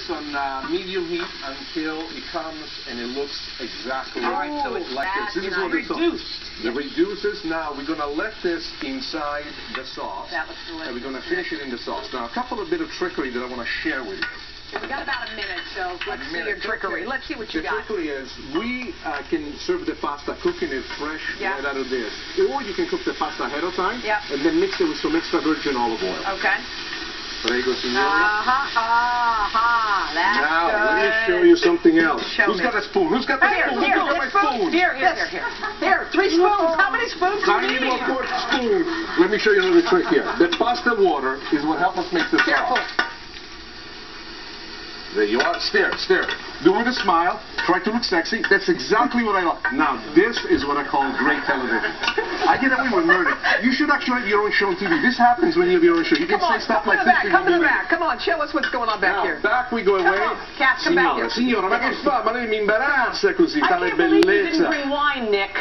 this on medium heat until it comes and it looks exactly All right, so it's like this. This is what it's reduced. It reduces. Now we're going to let this inside the sauce. That looks delicious. And we're going to finish it in the sauce. Now a couple of bit of trickery that I want to share with you. We got about a minute, so let's see your trickery. Let's see what you got. The trickery is we can serve the pasta cooking it fresh right out of this. Or you can cook the pasta ahead of time and then mix it with some extra virgin olive oil. Okay. Prego, signora. That's now, good. let me show you something else. Who's got a spoon? Who's got the spoon? Here, Who's got my spoon? Here. Here, 3 spoons. How many spoons do you Tiny need? little spoon. Let me show you another trick here. The pasta water is what helps us make the sauce. Careful. There you are. Stare. Do it with a smile. Try to look sexy. That's exactly what I like. Now, this is what I call great television. I get away with murder. You should actually have your own show on TV. This happens when you have your own show. You can say stuff like this. Come to the back. Come on, show us what's going on back here. Back we go away. Cat, come back here. Signora, ma che fa? Ma lei mi imbarazza così, I tale can't believe you didn't bellezza. bring wine, Nick.